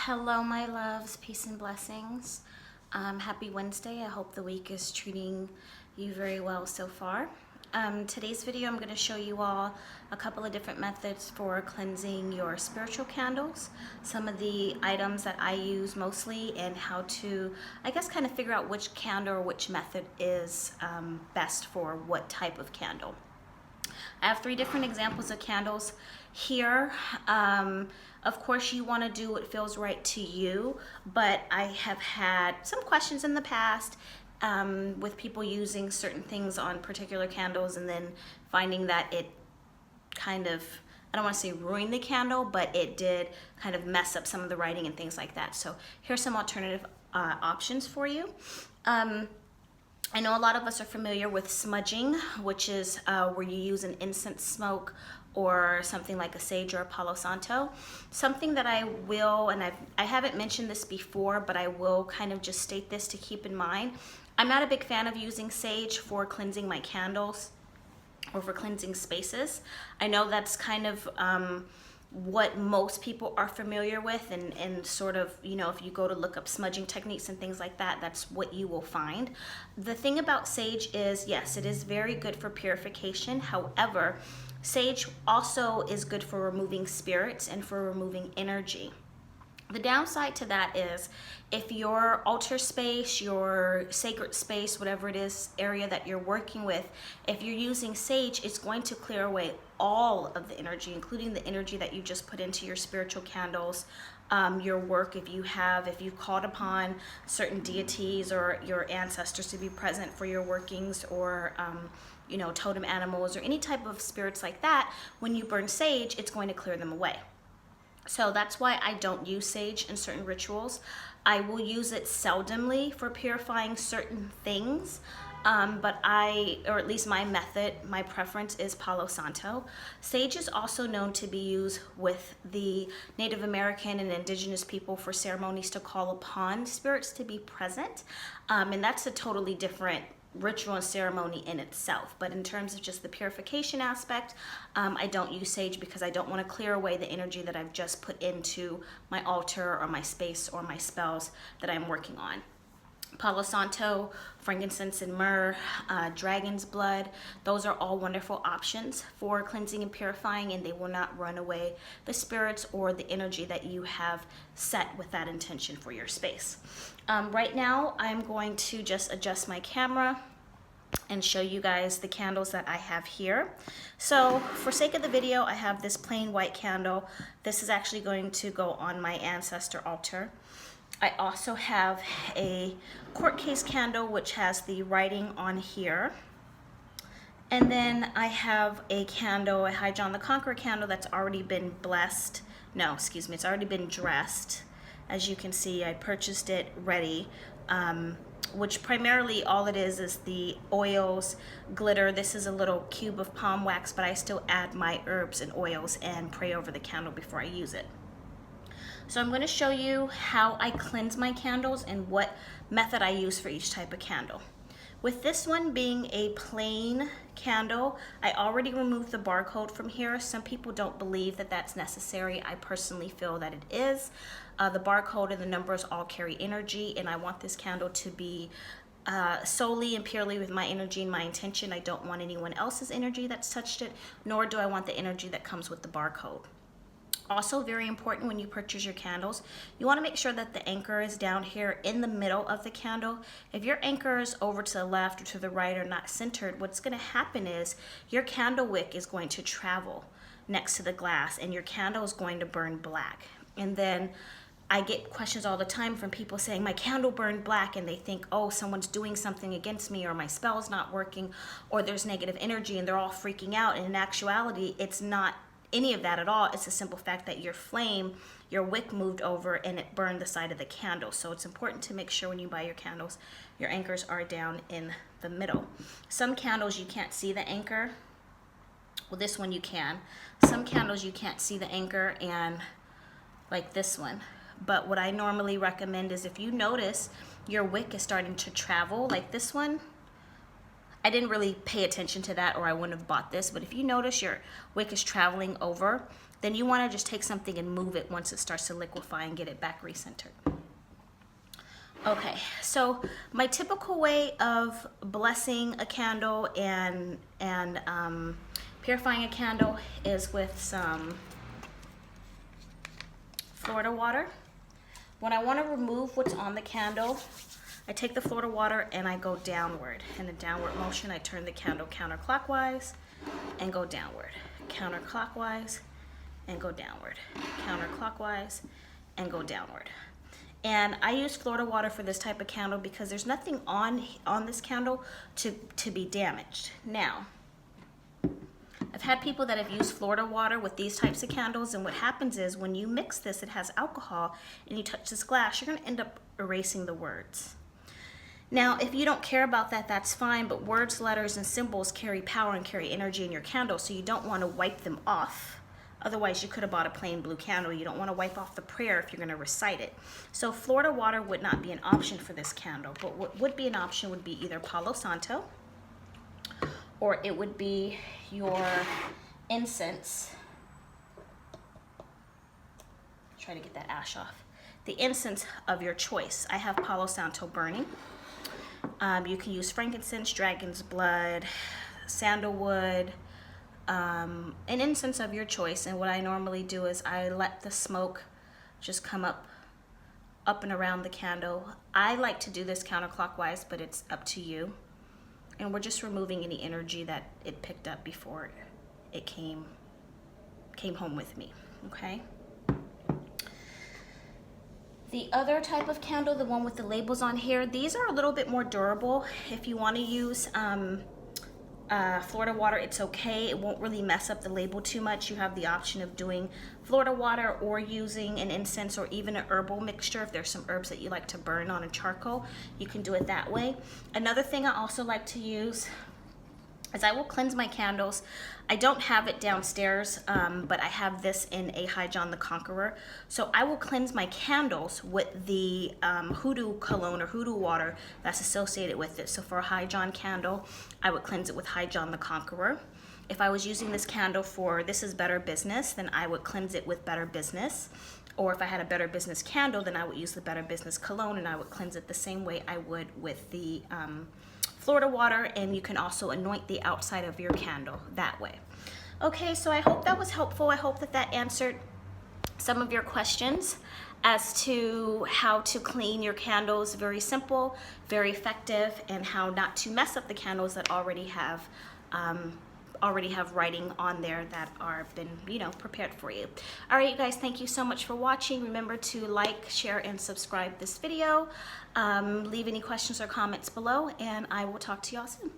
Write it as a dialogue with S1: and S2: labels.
S1: Hello, my loves, peace and blessings. Happy Wednesday. I hope the week is treating you very well so far. Today's video, I'm going to show you all a couple of different methods for cleansing your spiritual candles, some of the items that I use mostly, and how to, I guess, kind of figure out which candle or which method is best for what type of candle. I have 3 different examples of candles here. Of course, you want to do what feels right to you, but I have had some questions in the past with people using certain things on particular candles and then finding that it kind of, I don't want to say ruin the candle, but it did kind of mess up some of the writing and things like that. So here's some alternative options for you. I know a lot of us are familiar with smudging, which is where you use an incense smoke or something like a sage or a Palo Santo. Something that I will, and I haven't mentioned this before, but I will kind of just state this to keep in mind. I'm not a big fan of using sage for cleansing my candles or for cleansing spaces. I know that's kind of what most people are familiar with, and sort of, you know, if you go to look up smudging techniques and things like that, that's what you will find. The thing about sage is, yes, it is very good for purification. However, sage also is good for removing spirits and for removing energy. The downside to that is if your altar space, your sacred space, whatever it is, area that you're working with, if you're using sage, it's going to clear away all of the energy, including the energy that you just put into your spiritual candles, your work, if you've called upon certain deities or your ancestors to be present for your workings, or you know, totem animals or any type of spirits like that. When you burn sage, it's going to clear them away. So that's why I don't use sage in certain rituals. I will use it seldomly for purifying certain things, but or at least my method, my preference is Palo Santo. Sage is also known to be used with the Native American and indigenous people for ceremonies to call upon spirits to be present, and that's a totally different ritual and ceremony in itself. But in terms of just the purification aspect, I don't use sage because I don't want to clear away the energy that I've just put into my altar or my space or my spells that I'm working on. Palo Santo, frankincense and myrrh, dragon's blood, those are all wonderful options for cleansing and purifying, and they will not run away the spirits or the energy that you have set with that intention for your space. Right now, I'm going to just adjust my camera and show you guys the candles that I have here. So for sake of the video, I have this plain white candle. This is actually going to go on my ancestor altar. I also have a court case candle, which has the writing on here. And then I have a candle, a High John the Conqueror candle that's already been blessed. No, excuse me, it's already been dressed. As you can see, I purchased it ready, which primarily all it is the oils, glitter. This is a little cube of palm wax, but I still add my herbs and oils and pray over the candle before I use it. So I'm going to show you how I cleanse my candles and what method I use for each type of candle. With this one being a plain candle, I already removed the barcode from here. Some people don't believe that that's necessary. I personally feel that it is. The barcode and the numbers all carry energy, and I want this candle to be solely and purely with my energy and my intention. I don't want anyone else's energy that's touched it, nor do I want the energy that comes with the barcode. Also very important when you purchase your candles, you want to make sure that the anchor is down here in the middle of the candle. If your anchor is over to the left or to the right or not centered, what's going to happen is your candle wick is going to travel next to the glass and your candle is going to burn black. And then I get questions all the time from people saying my candle burned black, and they think, oh, someone's doing something against me, or my spell's not working, or there's negative energy, and they're all freaking out. And in actuality, it's not any of that at all. It's a simple fact that your flame, your wick moved over and it burned the side of the candle. So it's important to make sure when you buy your candles, your anchors are down in the middle. Some candles you can't see the anchor. Well, this one you can. Some candles you can't see the anchor, and like this one. But what I normally recommend is if you notice your wick is starting to travel, like this one, I didn't really pay attention to that or I wouldn't have bought this, but if you notice your wick is traveling over, then you want to just take something and move it once it starts to liquefy and get it back recentered. Okay, so my typical way of blessing a candle and purifying a candle is with some Florida water. When I want to remove what's on the candle, I take the Florida water and I go downward. In a downward motion, I turn the candle counterclockwise and go downward. Counterclockwise and go downward. Counterclockwise and go downward. And I use Florida water for this type of candle because there's nothing on this candle to be damaged. Now, I've had people that have used Florida water with these types of candles, and what happens is when you mix this, it has alcohol, and you touch this glass, you're going to end up erasing the words. Now, if you don't care about that, that's fine, but words, letters, and symbols carry power and carry energy in your candle, so you don't want to wipe them off. Otherwise, you could have bought a plain blue candle. You don't want to wipe off the prayer if you're going to recite it. So Florida water would not be an option for this candle, but what would be an option would be either Palo Santo, or it would be your incense. Try to get that ash off. The incense of your choice. I have Palo Santo burning. You can use frankincense, dragon's blood, sandalwood, an incense of your choice. And what I normally do is I let the smoke just come up and around the candle. I like to do this counterclockwise, but it's up to you. And we're just removing any energy that it picked up before it came home with me, okay? The other type of candle, the one with the labels on here, these are a little bit more durable. If you want to use Florida water, it's okay. It won't really mess up the label too much. You have the option of doing Florida water or using an incense or even an herbal mixture. If there's some herbs that you like to burn on a charcoal, you can do it that way. Another thing I also like to use is I will cleanse my candles. I don't have it downstairs, but I have this in a High John the Conqueror. So I will cleanse my candles with the Hoodoo Cologne or Hoodoo water that's associated with it. So for a High John candle, I would cleanse it with High John the Conqueror. If I was using this candle for This Is Better Business, then I would cleanse it with Better Business. Or if I had a Better Business candle, then I would use the Better Business Cologne, and I would cleanse it the same way I would with the Florida water, and you can also anoint the outside of your candle that way. Okay, so I hope that was helpful. I hope that that answered some of your questions as to how to clean your candles. Very simple, very effective, and how not to mess up the candles that already have writing on there that are been, prepared for you. All right, you guys, thank you so much for watching. Remember to like, share, and subscribe this video. Leave any questions or comments below, and I will talk to y'all soon.